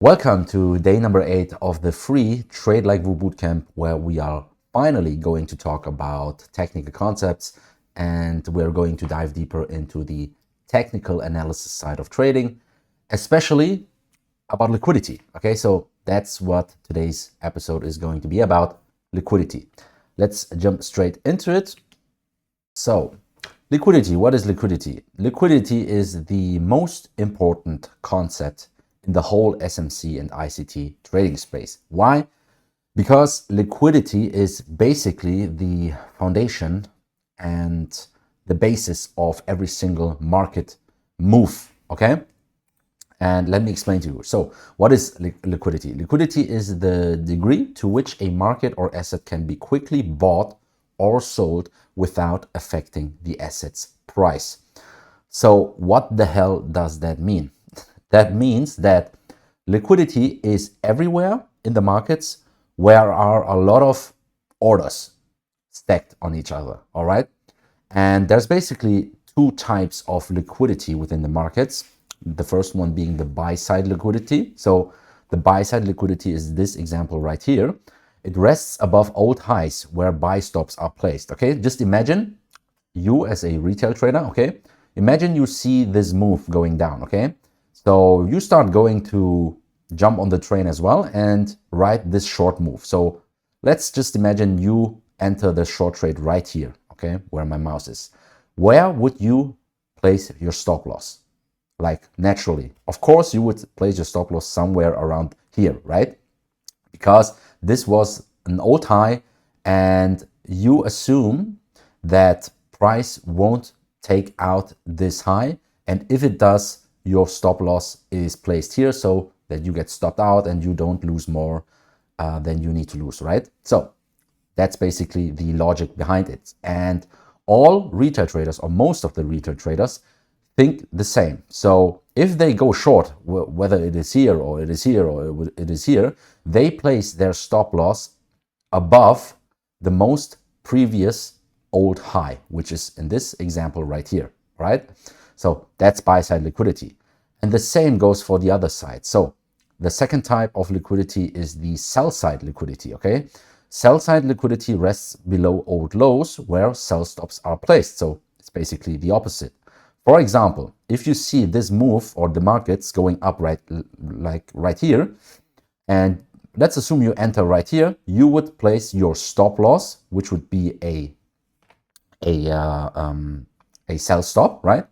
Welcome to day number 8 of the free TradeLikeVu bootcamp, where we are finally going to talk about technical concepts and we're going to dive deeper into the technical analysis side of trading, especially about liquidity. Okay, so that's what today's episode is going to be about, liquidity. Let's jump straight into it. So, liquidity, what is liquidity? Liquidity is the most important concept in the whole SMC and ICT trading space. Why? Because liquidity is basically the foundation and the basis of every single market move, okay? And let me explain to you. So what is liquidity? Liquidity is the degree to which a market or asset can be quickly bought or sold without affecting the asset's price. So what the hell does that mean? That means that liquidity is everywhere in the markets where are a lot of orders stacked on each other, all right? And there's basically two types of liquidity within the markets. The first one being the buy-side liquidity. So the buy-side liquidity is this example right here. It rests above old highs where buy stops are placed, okay? Just imagine you as a retail trader, okay? Imagine you see this move going down, okay? So you start going to jump on the train as well and ride this short move. So let's just imagine you enter the short trade right here, okay, where my mouse is. Where would you place your stop loss? Like naturally. Of course, you would place your stop loss somewhere around here, right? Because this was an old high and you assume that price won't take out this high. And if it does, your stop loss is placed here so that you get stopped out and you don't lose more than you need to lose, right? So that's basically the logic behind it. And all retail traders, or most of the retail traders, think the same. So if they go short, whether it is here or it is here or it is here, they place their stop loss above the most previous old high, which is in this example right here, right? So that's buy-side liquidity. And the same goes for the other side. So the second type of liquidity is the sell-side liquidity, okay? Sell-side liquidity rests below old lows where sell stops are placed. So it's basically the opposite. For example, if you see this move or the markets going up right here, and let's assume you enter right here, you would place your stop loss, which would be a sell stop, right?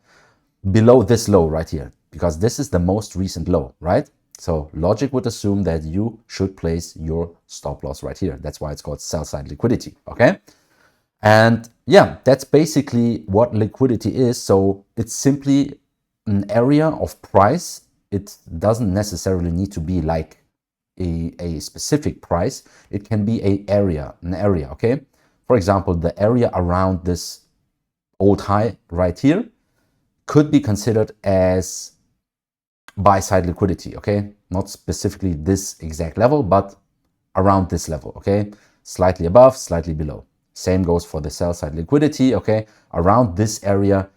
Below this low right here, because this is the most recent low, right? So logic would assume that you should place your stop loss right here. That's why it's called sell-side liquidity, okay? And yeah, that's basically what liquidity is. So it's simply an area of price. It doesn't necessarily need to be like a specific price. It can be an area, okay? For example, the area around this old high right here could be considered as buy-side liquidity, okay? Not specifically this exact level, but around this level, okay? Slightly above, slightly below. Same goes for the sell-side liquidity, okay? Around this area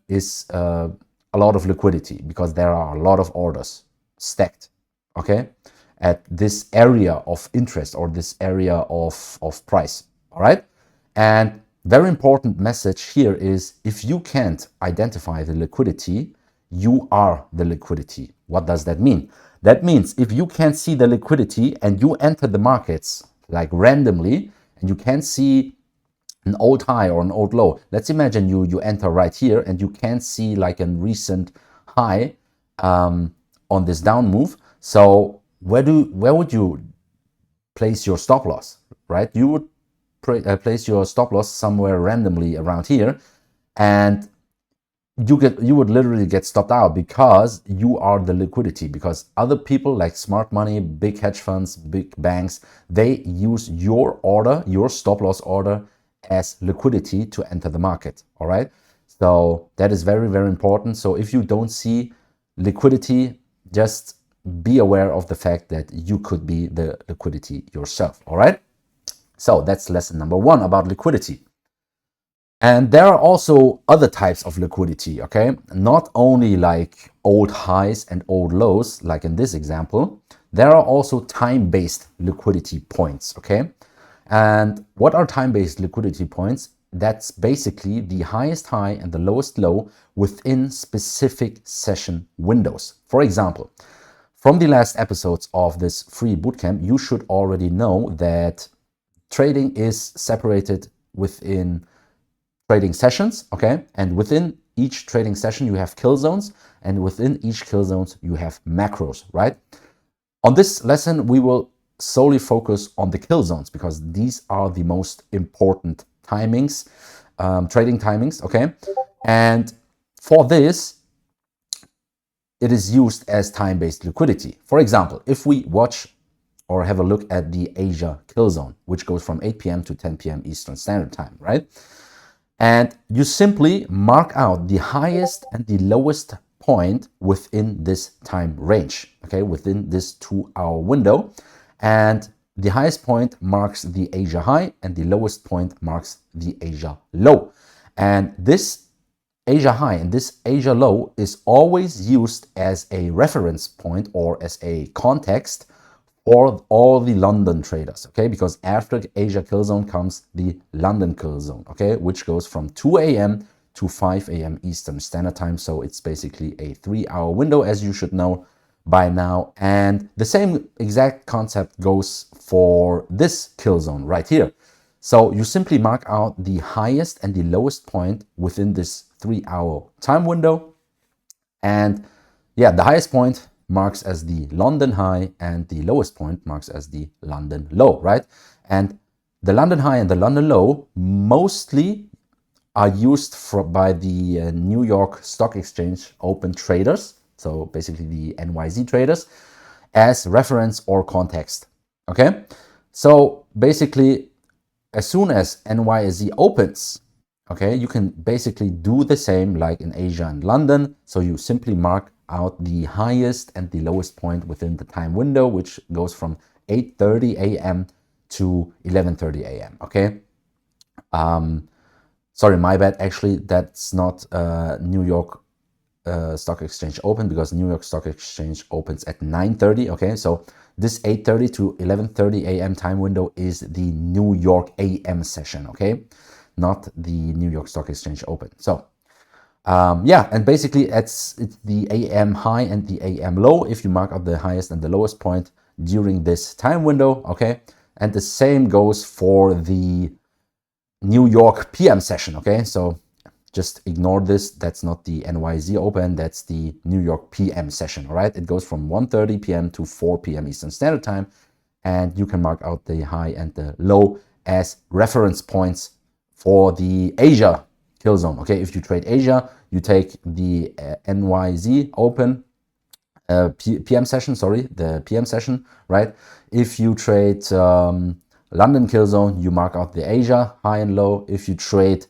is a lot of liquidity because there are a lot of orders stacked, okay? At this area of interest or this area of price, all right? And very important message here is if you can't identify the liquidity, you are the liquidity. What does that mean? That means if you can't see the liquidity and you enter the markets like randomly and you can't see an old high or an old low, let's imagine you enter right here and you can't see like a recent high on this down move. So where would you place your stop loss, right? You would place your stop loss somewhere randomly around here, and you would literally get stopped out because you are the liquidity, because other people like smart money, big hedge funds, big banks, they use your order, your stop loss order as liquidity to enter the market, all right? So that is very, very important. So if you don't see liquidity, just be aware of the fact that you could be the liquidity yourself, all right? So that's lesson number 1 about liquidity. And there are also other types of liquidity, okay? Not only like old highs and old lows, like in this example, there are also time-based liquidity points, okay? And what are time-based liquidity points? That's basically the highest high and the lowest low within specific session windows. For example, from the last episodes of this free bootcamp, you should already know that trading is separated within trading sessions, okay? And within each trading session, you have kill zones, and within each kill zones, you have macros, right? On this lesson, we will solely focus on the kill zones because these are the most important timings, trading timings, okay? And for this, it is used as time-based liquidity. For example, if we watch or have a look at the Asia kill zone, which goes from 8 p.m. to 10 p.m. Eastern Standard Time, right? And you simply mark out the highest and the lowest point within this time range, okay, within this 2-hour window. And the highest point marks the Asia high and the lowest point marks the Asia low. And this Asia high and this Asia low is always used as a reference point or as a context for all the London traders, okay? Because after the Asia kill zone comes the London kill zone, okay? Which goes from 2 a.m. to 5 a.m. Eastern Standard Time. So it's basically a 3-hour window, as you should know by now. And the same exact concept goes for this kill zone right here. So you simply mark out the highest and the lowest point within this 3-hour time window. And yeah, the highest point marks as the London high and the lowest point marks as the London low, right? And the London high and the London low mostly are used by the New York Stock Exchange open traders, so basically the NYZ traders, as reference or context, okay? So basically, as soon as NYZ opens, okay, you can basically do the same like in Asia and London. So you simply mark out the highest and the lowest point within the time window, which goes from 8:30 a.m. to 11:30 a.m. Okay. Sorry, my bad. Actually, that's not New York Stock Exchange open because New York Stock Exchange opens at 9:30. Okay, so this 8:30 to 11:30 a.m. time window is the New York AM session. Okay, not the New York Stock Exchange open. So yeah, and basically it's the AM high and the AM low if you mark up the highest and the lowest point during this time window, okay? And the same goes for the New York PM session, okay? So just ignore this. That's not the NYZ open. That's the New York PM session, all right? It goes from 1:30 p.m. to 4 p.m. Eastern Standard Time, and you can mark out the high and the low as reference points for the Asia kill zone, okay? If you trade Asia, you take the NYZ open PM session, sorry, the PM session, right? If you trade London kill zone, you mark out the Asia high and low. If you trade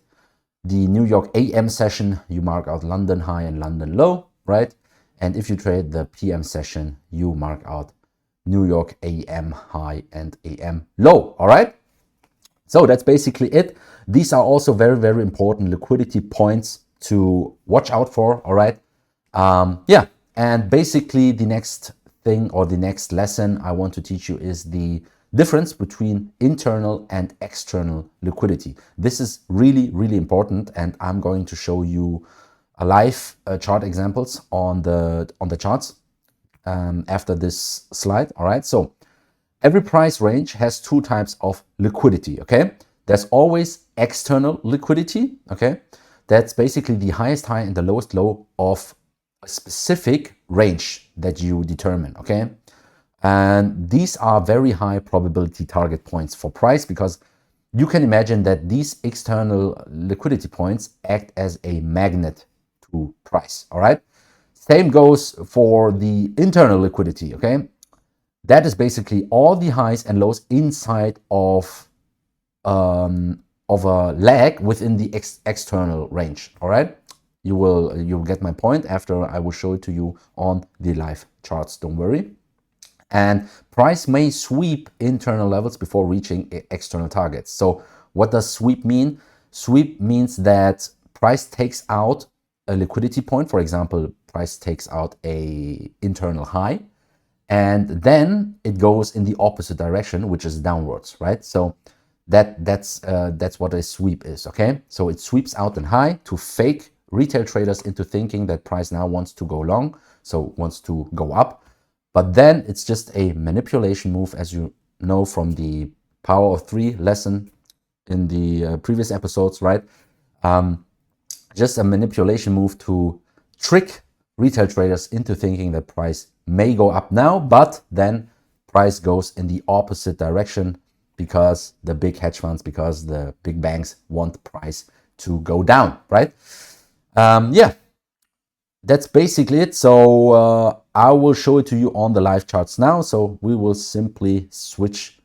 the New York AM session, you mark out London high and London low, right? And if you trade the PM session, you mark out New York AM high and AM low, all right? So that's basically it. These are also very, very important liquidity points to watch out for, all right? Yeah, and basically the next thing or the next lesson I want to teach you is the difference between internal and external liquidity. This is really, really important, and I'm going to show you a live chart examples on the charts after this slide, all right? So every price range has two types of liquidity, okay? There's always external liquidity, okay? That's basically the highest high and the lowest low of a specific range that you determine, okay? And these are very high probability target points for price because you can imagine that these external liquidity points act as a magnet to price, all right? Same goes for the internal liquidity, okay? That is basically all the highs and lows inside of a leg within the external range, all right? You'll get my point after I will show it to you on the live charts, don't worry. And price may sweep internal levels before reaching external targets. So what does sweep mean? Sweep means that price takes out a liquidity point. For example, price takes out a internal high, and then it goes in the opposite direction, which is downwards, right? So that's what a sweep is, okay? So it sweeps out an high to fake retail traders into thinking that price now wants to go long, so wants to go up. But then it's just a manipulation move, as you know from the Power of Three lesson in the previous episodes, right? Just a manipulation move to trick retail traders into thinking that price may go up now, but then price goes in the opposite direction because the big hedge funds, because the big banks want price to go down, right? Yeah, that's basically it. So I will show it to you on the live charts now. So we will simply switch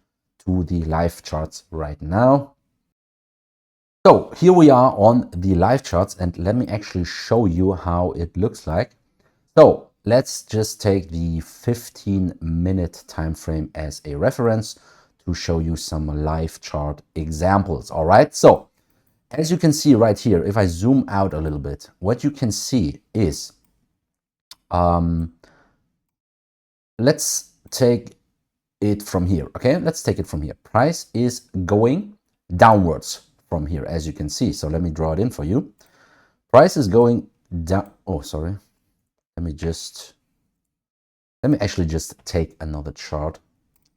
to the live charts right now. So here we are on the live charts, and let me actually show you how it looks like. So let's just take the 15-minute time frame as a reference to show you some live chart examples. All right. So as you can see right here, if I zoom out a little bit, what you can see is, let's take it from here. Okay, let's take it from here. Price is going downwards from here, as you can see. So let me draw it in for you. Price is going down. Oh, sorry. Let me actually just take another chart.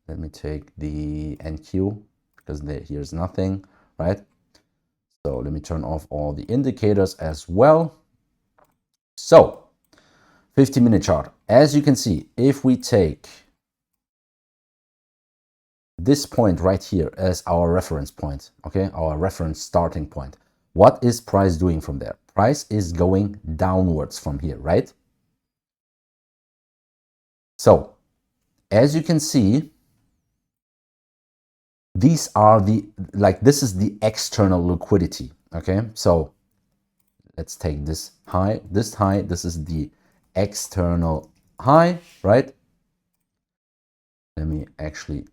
Let me take the NQ because here's nothing, right? So let me turn off all the indicators as well. So 15-minute chart. As you can see, if we take this point right here as our reference point, okay, our reference starting point, what is price doing from there? Price is going downwards from here, right? So as you can see, these are this is the external liquidity, okay? So let's take this high, this is the external high, right? Let me actually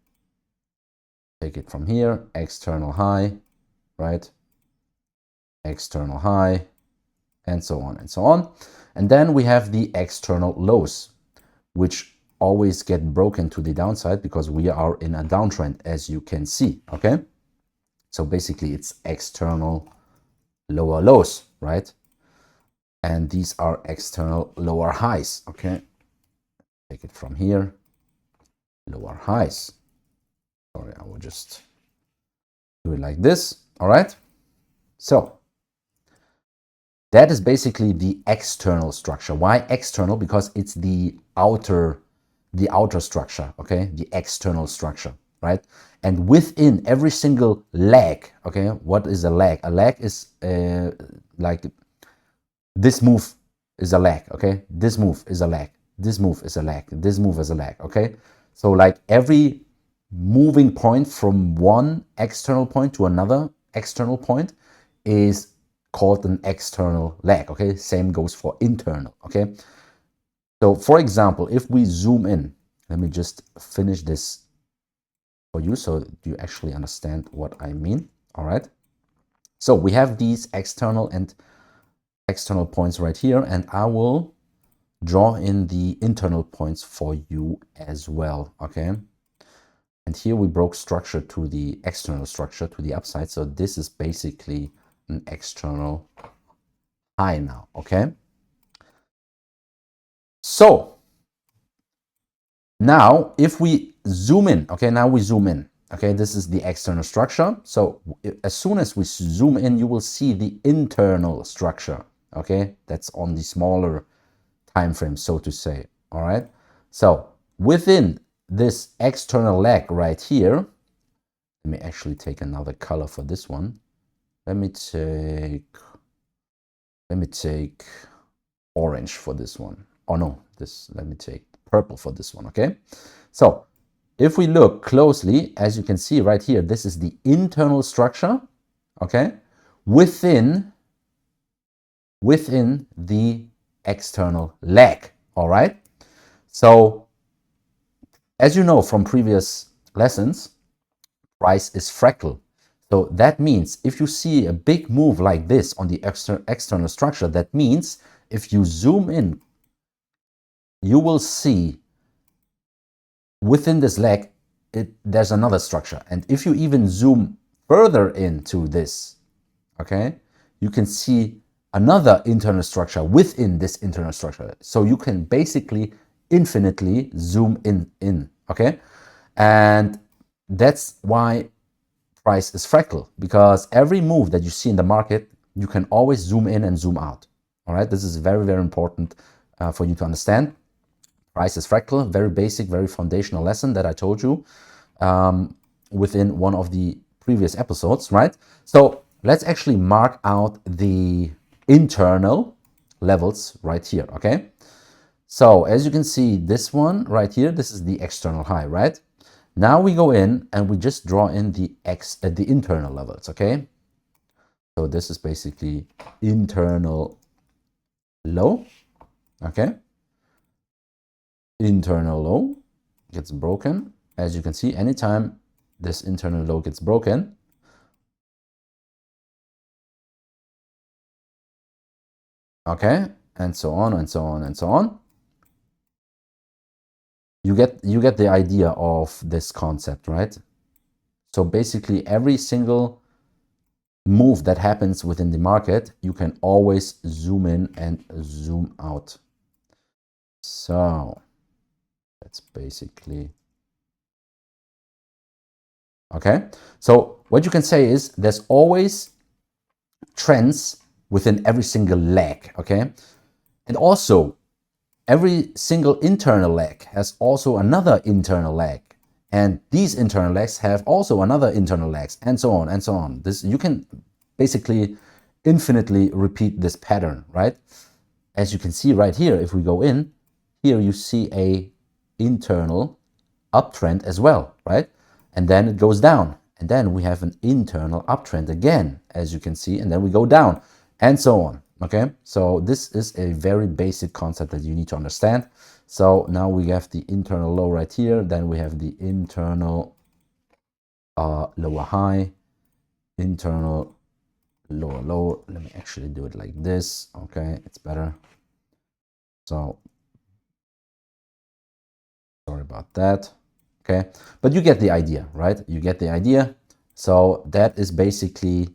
take it from here, external high, right? External high, and so on and so on. And then we have the external lows, which always get broken to the downside because we are in a downtrend, as you can see, okay? So basically it's external lower lows, right? And these are external lower highs, okay? Take it from here, lower highs. Sorry, I will just do it like this, all right? So that is basically the external structure. Why external? Because it's the outer structure, okay? The external structure, right? And within every single leg, okay? What is a leg? A leg is like this move is a leg, okay? This move is a leg. This move is a leg. This move is a leg, okay? So like every moving point from one external point to another external point is called an external leg, okay? Same goes for internal, okay? So for example, if we zoom in, let me just finish this for you so you actually understand what I mean, all right? So we have these external and external points right here, and I will draw in the internal points for you as well, okay? And here we broke structure to the external structure to the upside. So this is basically an external high now, okay? So now if we zoom in, okay, now we zoom in, okay, this is the external structure. So as soon as we zoom in, you will see the internal structure, okay? That's on the smaller time frame, so to say, all right? So within this external leg right here, let me actually take another color for this one. Let me take orange for this one. Oh no, let me take purple for this one, okay? So if we look closely, as you can see right here, this is the internal structure, okay? Within the external leg, all right? So as you know from previous lessons, price is fractal. So that means if you see a big move like this on the external structure, that means if you zoom in, you will see within this leg, there's another structure. And if you even zoom further into this, okay, you can see another internal structure within this internal structure. So you can basically infinitely zoom in, okay? And that's why price is fractal, because every move that you see in the market, you can always zoom in and zoom out. All right, this is very, very important for you to understand. Price is fractal, very basic, very foundational lesson that I told you within one of the previous episodes, right? So let's actually mark out the internal levels right here, okay? So as you can see, this one right here, this is the external high, right? Now we go in and we just draw in the internal levels, okay? So this is basically internal low, okay? Internal low gets broken. As you can see, anytime this internal low gets broken, okay, and so on and so on and so on, you get the idea of this concept, right? So basically every single move that happens within the market, you can always zoom in and zoom out. So that's basically okay. So what you can say is there's always trends within every single leg, okay? And also every single internal leg has also another internal leg, and these internal legs have also another internal legs, and so on and so on. This, you can basically infinitely repeat this pattern, right? As you can see right here, if we go in here, you see a internal uptrend as well, right? And then it goes down, and then we have an internal uptrend again, as you can see, and then we go down, and so on. Okay, so this is a very basic concept that you need to understand. So now we have the internal low right here, then we have the internal lower high, internal lower low. Let me actually do it like this. Okay, it's better. So sorry about that. Okay, but you get the idea, right? You get the idea. So that is basically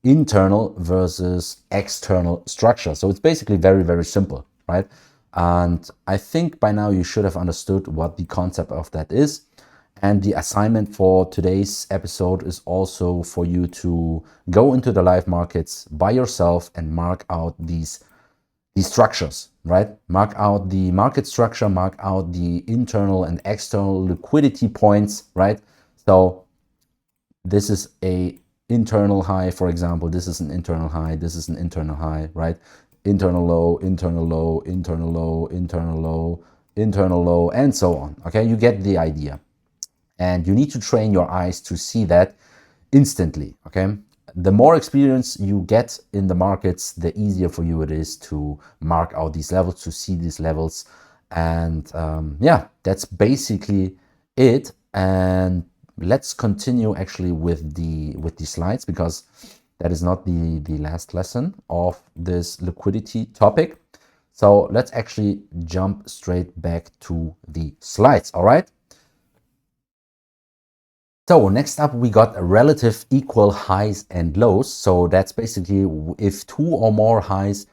internal versus external structure. So it's basically very, very simple, right? And I think by now you should have understood what the concept of that is. And the assignment for today's episode is also for you to go into the live markets by yourself and mark out these structures, right? Mark out the market structure, mark out the internal and external liquidity points, right? So this is a internal high, for example. This is an internal high, this is an internal high, right? Internal low, internal low, internal low, internal low, internal low, and so on. Okay, you get the idea. And you need to train your eyes to see that instantly. Okay, the more experience you get in the markets, the easier for you it is to mark out these levels, to see these levels. And yeah, that's basically it. And let's continue actually with the slides, because that is not the last lesson of this liquidity topic. So let's actually jump straight back to the slides. All right. So next up, we got relative equal highs and lows. So that's basically if two or more highs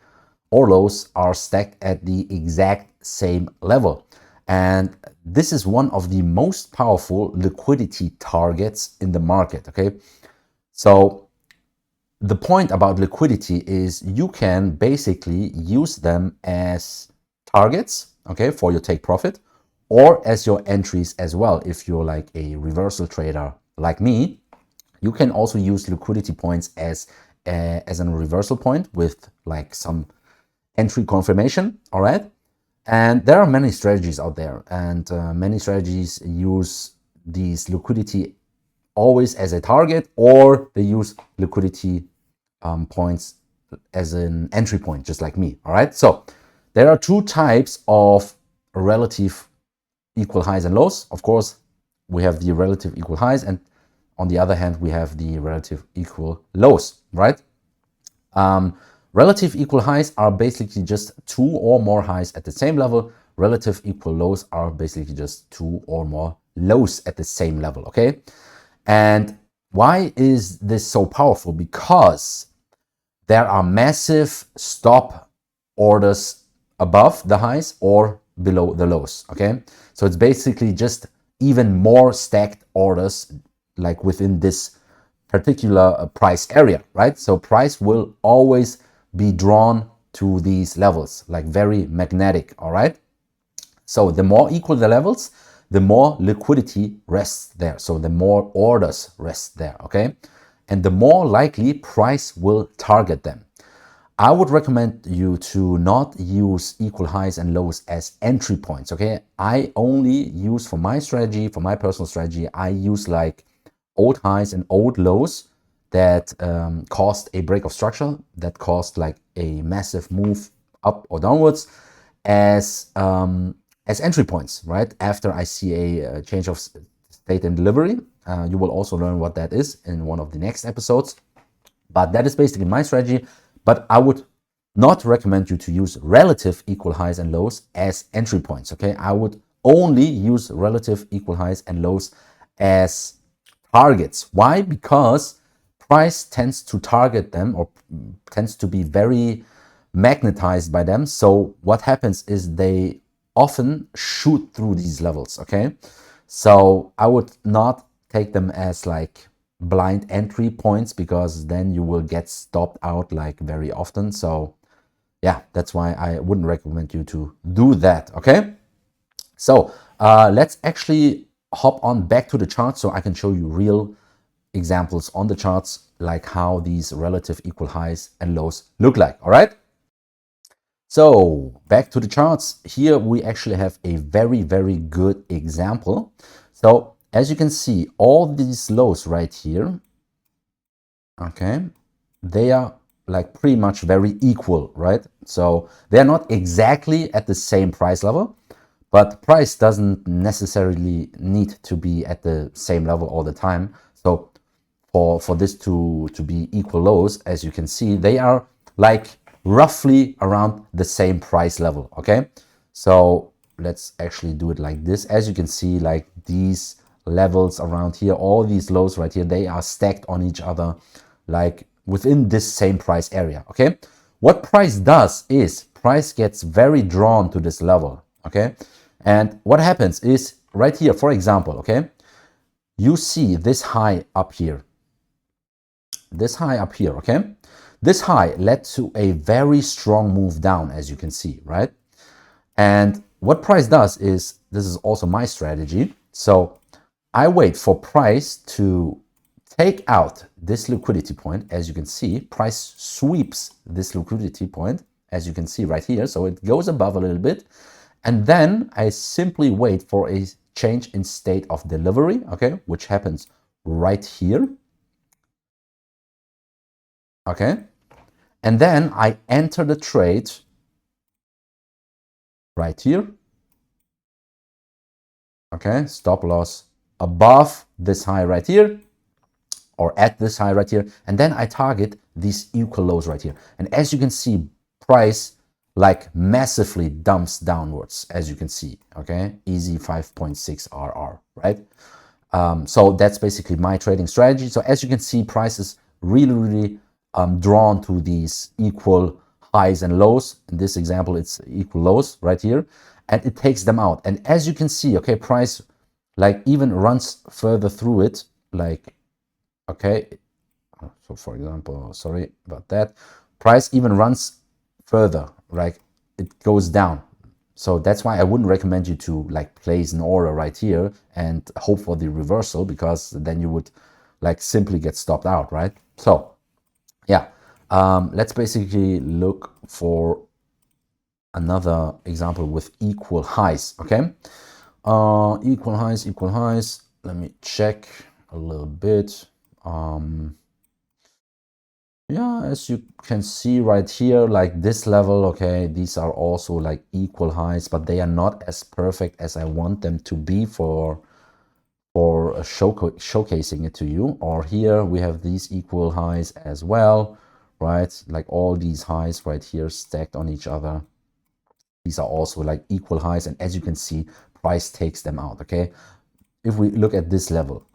or lows are stacked at the exact same level. And this is one of the most powerful liquidity targets in the market, okay? So the point about liquidity is you can basically use them as targets, okay, for your take profit, or as your entries as well. If you're like a reversal trader like me, you can also use liquidity points as a reversal point with like some entry confirmation, all right? And there are many strategies out there, and many strategies use these liquidity always as a target, or they use liquidity points as an entry point, just like me, all right? So there are two types of relative equal highs and lows. Of course, we have the relative equal highs, and on the other hand, we have the relative equal lows, right? Relative equal highs are basically just two or more highs at the same level. Relative equal lows are basically just two or more lows at the same level, okay? And why is this so powerful? Because there are massive stop orders above the highs or below the lows, okay? So it's basically just even more stacked orders like within this particular price area, right? So price will always be drawn to these levels, like very magnetic, all right? So the more equal the levels, the more liquidity rests there. So the more orders rest there, okay? And the more likely price will target them. I would recommend you to not use equal highs and lows as entry points, okay? I only use for my strategy, for my personal strategy, I use like old highs and old lows that caused a break of structure, that caused like a massive move up or downwards as entry points, right? After I see a change of state and delivery. You will also learn what that is in one of the next episodes. But that is basically my strategy. But I would not recommend you to use relative equal highs and lows as entry points, okay? I would only use relative equal highs and lows as targets. Why? Because price tends to target them or tends to be very magnetized by them. So what happens is they often shoot through these levels, okay? So I would not take them as like blind entry points because then you will get stopped out like very often. So yeah, that's why I wouldn't recommend you to do that, okay? So let's actually hop on back to the chart so I can show you real examples on the charts, like how these relative equal highs and lows look like, all right? So back to the charts. Here we actually have a very, very good example. So as you can see, all these lows right here, okay, they are like pretty much very equal, right? So they're not exactly at the same price level, but price doesn't necessarily need to be at the same level all the time. So for this to be equal lows, as you can see, they are like roughly around the same price level, okay? So let's actually do it like this. As you can see, like these levels around here, all these lows right here, they are stacked on each other like within this same price area, okay? What price does is price gets very drawn to this level, okay? And what happens is right here, for example, okay, you see this high up here, okay? This high led to a very strong move down, as you can see, right? And what price does is, this is also my strategy. So I wait for price to take out this liquidity point. As you can see, price sweeps this liquidity point, as you can see right here. So it goes above a little bit. And then I simply wait for a change in state of delivery, okay, which happens right here. Okay. And then I enter the trade right here. Okay, stop loss above this high right here, or at this high right here, and then I target these equal lows right here. And as you can see, price like massively dumps downwards, as you can see, okay? Easy 5.6 RR, right? So that's basically my trading strategy. So as you can see, price is really drawn to these equal highs and lows. In this example, it's equal lows right here, and it takes them out. And as you can see, okay, price like even runs further through it, like, okay, so for example, sorry about that, price even runs further, like it goes down. So that's why I wouldn't recommend you to like place an order right here and hope for the reversal, because then you would like simply get stopped out, right? So yeah, let's basically look for another example with equal highs, okay? Equal highs. Let me check a little bit. Yeah, as you can see right here, like this level, okay, these are also like equal highs, but they are not as perfect as I want them to be for for showcasing it to you. Or here we have these equal highs as well, right? Like all these highs right here stacked on each other. These are also like equal highs, and as you can see, price takes them out, okay? If we look at this level,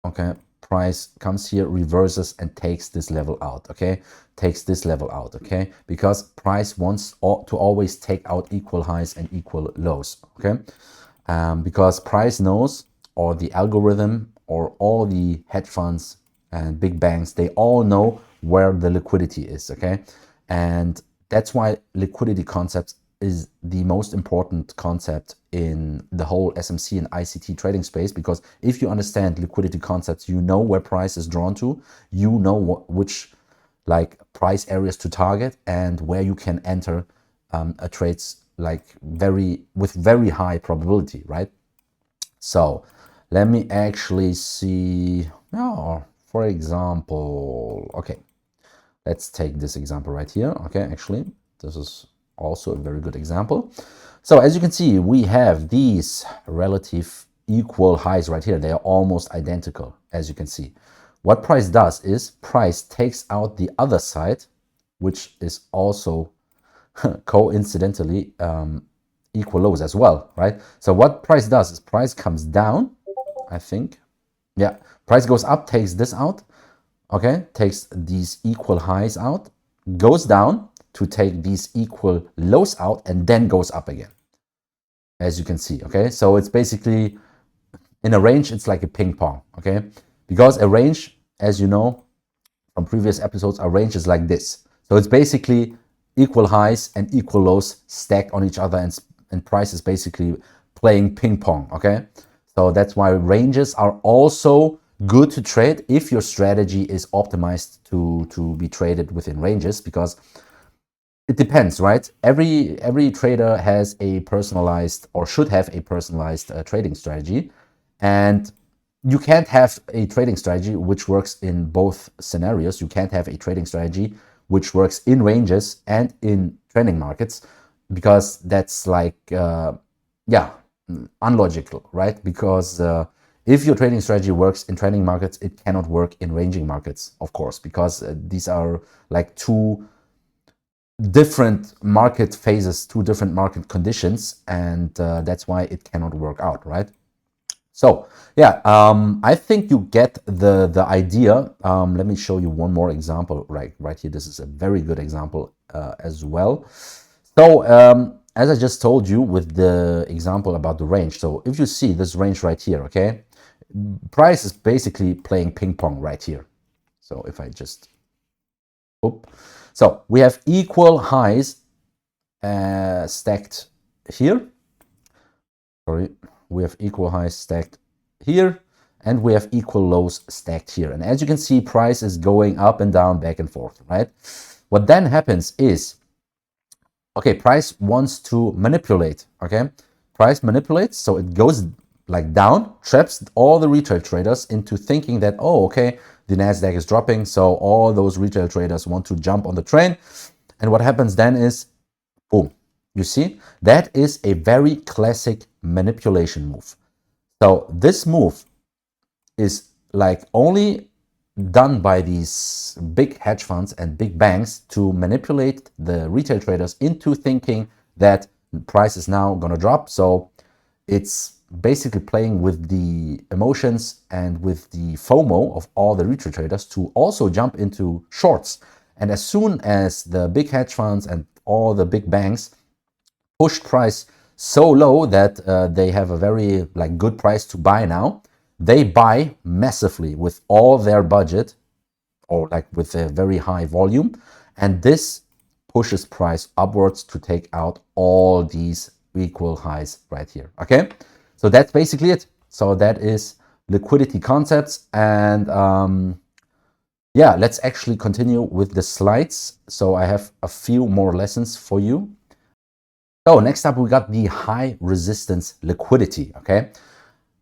okay, price comes here, reverses, and takes this level out, okay? Takes this level out, okay? Because price wants to always take out equal highs and equal lows, okay? Because price knows, or the algorithm, or all the hedge funds and big banks, they all know where the liquidity is, okay? And that's why liquidity concepts is the most important concept in the whole SMC and ICT trading space, because if you understand liquidity concepts, you know where price is drawn to, you know which like price areas to target, and where you can enter a trades like with very high probability, right? So let me actually see, for example, okay, let's take this example right here. Okay, actually, this is also a very good example. So as you can see, we have these relative equal highs right here. They are almost identical, as you can see. What price does is price takes out the other side, which is also coincidentally equal lows as well, right? So what price does is price comes down, I think. Yeah, price goes up, takes this out, okay, takes these equal highs out, goes down to take these equal lows out, and then goes up again, as you can see, okay? So it's basically, in a range, it's like a ping pong, okay? Because a range, as you know from previous episodes, a range is like this. So it's basically equal highs and equal lows stacked on each other, and price is basically playing ping pong, okay? So that's why ranges are also good to trade if your strategy is optimized to be traded within ranges, because it depends, right? Every trader has a personalized, or should have a personalized trading strategy, and you can't have a trading strategy which works in both scenarios. You can't have a trading strategy which works in ranges and in trending markets, because that's like unlogical, right? Because if your trading strategy works in trending markets, it cannot work in ranging markets, of course, because these are like two different market phases, two different market conditions, and that's why it cannot work out, right? So yeah, I think you get the idea. Let me show you one more example right here. This is a very good example as well. So as I just told you with the example about the range, so if you see this range right here, okay, price is basically playing ping pong right here. So if I just, so we have equal highs stacked here. Sorry, we have equal highs stacked here, and we have equal lows stacked here. And as you can see, price is going up and down, back and forth, right? What then happens is, okay, price wants to manipulate, okay? Price manipulates, so it goes like down, traps all the retail traders into thinking that, oh, okay, the NASDAQ is dropping, so all those retail traders want to jump on the train. And what happens then is, boom, you see, that is a very classic manipulation move. So this move is like only done by these big hedge funds and big banks to manipulate the retail traders into thinking that price is now going to drop. So it's basically playing with the emotions and with the FOMO of all the retail traders to also jump into shorts. And as soon as the big hedge funds and all the big banks push price so low that they have a very like good price to buy now, they buy massively with all their budget, or like with a very high volume, and this pushes price upwards to take out all these equal highs right here. Okay, so that's basically it. So that is liquidity concepts, and yeah, let's actually continue with the slides. So I have a few more lessons for you. So next up, we got the high resistance liquidity, okay?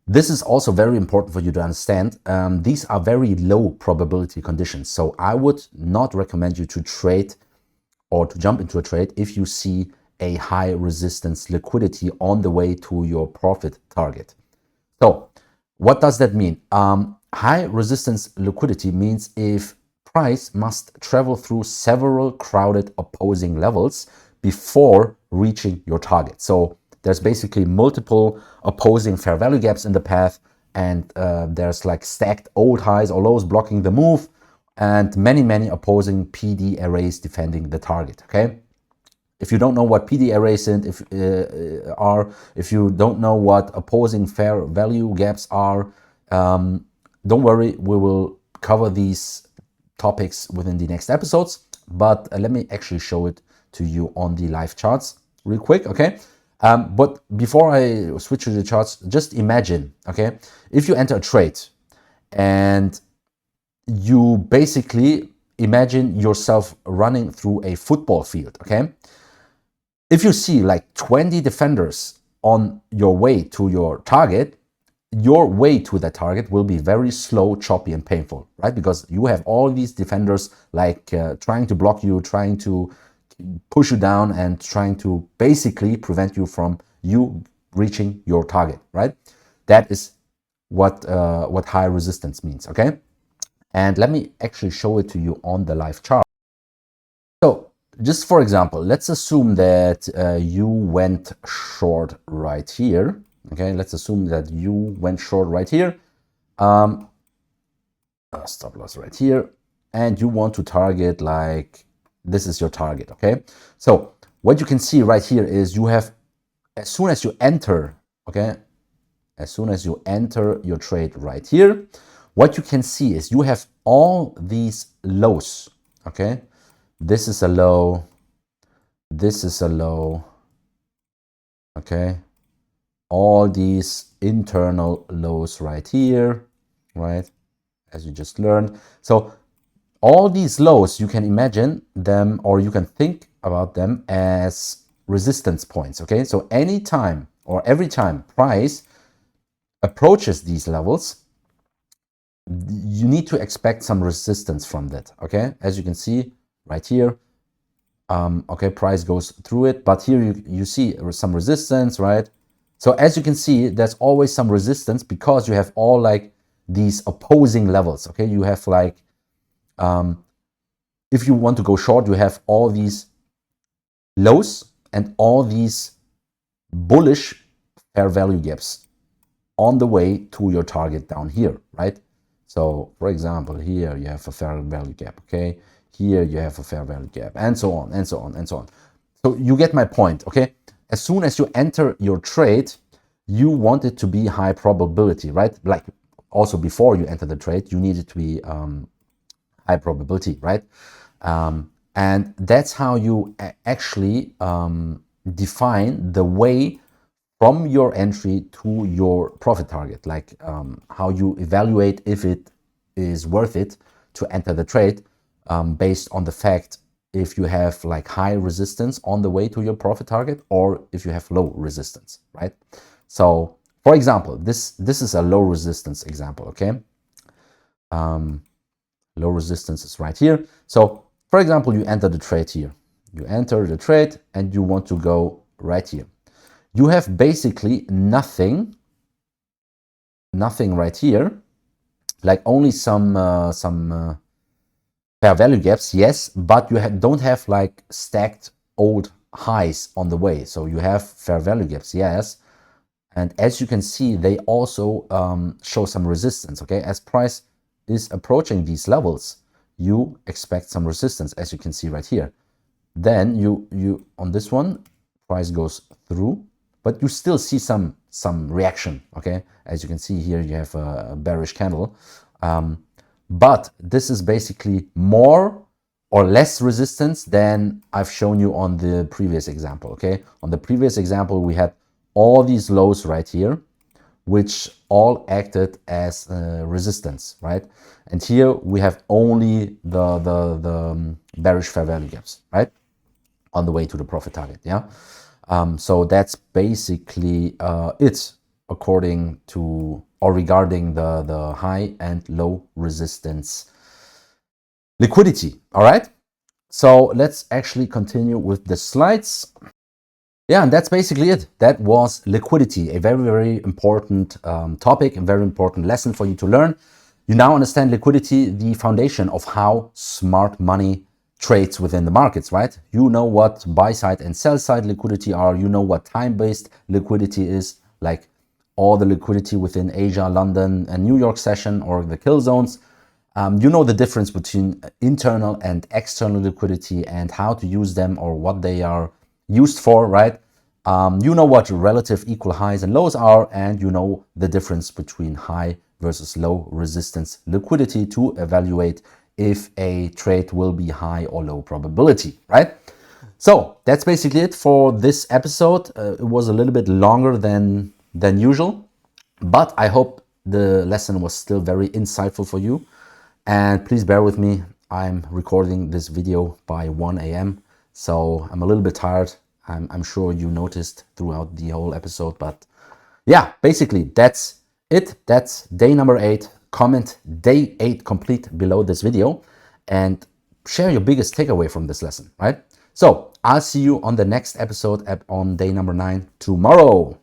This is also very important for you to understand. These are very low probability conditions. So I would not recommend you to trade or to jump into a trade if you see a high resistance liquidity on the way to your profit target. So What does that mean? High resistance liquidity means if price must travel through several crowded opposing levels before reaching your target. So there's basically multiple opposing fair value gaps in the path, and there's like stacked old highs or lows blocking the move, and many opposing PD arrays defending the target. Okay. If you don't know what PD arrays are, if you don't know what opposing fair value gaps are, don't worry, we will cover these topics within the next episodes. But let me actually show it to you on the live charts real quick, okay? But before I switch to the charts, just imagine, okay, if you enter a trade and you basically imagine yourself running through a football field, okay? If you see like 20 defenders on your way to your target, your way to that target will be very slow, choppy, and painful, right? Because you have all these defenders like trying to block you, trying to push you down, and trying to basically prevent you from reaching your target, right? That is what high resistance means, okay? And let me actually show it to you on the live chart. So just for example, let's assume that you went short right here. Okay, let's assume that you went short right here. Stop loss right here. And you want to target, like, this is your target, okay? So what you can see right here is you have, as soon as you enter, okay, as soon as you enter your trade right here, what you can see is you have all these lows, okay? This is a low, this is a low, okay? All these internal lows right here, right? As you just learned. So all these lows, you can imagine them, or you can think about them as resistance points, okay? So anytime or every time price approaches these levels, you need to expect some resistance from that, okay? As you can see right here, okay, price goes through it, but here you see some resistance, right? So as you can see, there's always some resistance because you have all like these opposing levels, okay? You have like, if you want to go short, you have all these lows and all these bullish fair value gaps on the way to your target down here, right? So for example, here you have a fair value gap, okay? Here you have a fair value gap, and so on, and so on, and so on. So you get my point, okay? As soon as you enter your trade, you want it to be high probability, right? Like also before you enter the trade, you need it to be high probability, right? And that's how you actually define the way from your entry to your profit target, like how you evaluate if it is worth it to enter the trade, based on the fact if you have like high resistance on the way to your profit target or if you have low resistance, right? So for example, this is a low resistance example, okay? Low resistance is right here. So for example, you enter the trade here. You enter the trade and you want to go right here. You have basically nothing right here, like only some fair value gaps, yes, but you don't have like stacked old highs on the way. So you have fair value gaps, yes, and as you can see, they also show some resistance, okay? As price is approaching these levels, you expect some resistance, as you can see right here. Then you on this one, price goes through, but you still see some reaction, okay? As you can see here, you have a bearish candle, but this is basically more or less resistance than I've shown you on the previous example, okay? On the previous example, we had all these lows right here, which all acted as resistance, right? And here we have only the bearish fair value gaps, right? On the way to the profit target, yeah? So that's basically it according to or regarding the high and low resistance liquidity, all right? So let's actually continue with the slides. Yeah, and that's basically it. That was liquidity, a very, very important topic, a very important lesson for you to learn. You now understand liquidity, the foundation of how smart money trades within the markets, right? You know what buy side and sell side liquidity are. You know what time-based liquidity is, like all the liquidity within Asia, London, and New York session, or the kill zones. You know the difference between internal and external liquidity and how to use them or what they are used for, right? You know what relative equal highs and lows are, and you know the difference between high versus low resistance liquidity to evaluate if a trade will be high or low probability, right? So that's basically it for this episode. It was a little bit longer than usual, but I hope the lesson was still very insightful for you. And please bear with me. I'm recording this video by 1 a.m. So I'm a little bit tired. I'm sure you noticed throughout the whole episode, but yeah, basically that's it. That's day number 8. Comment day 8 complete below this video and share your biggest takeaway from this lesson, right? So I'll see you on the next episode on day number 9 tomorrow.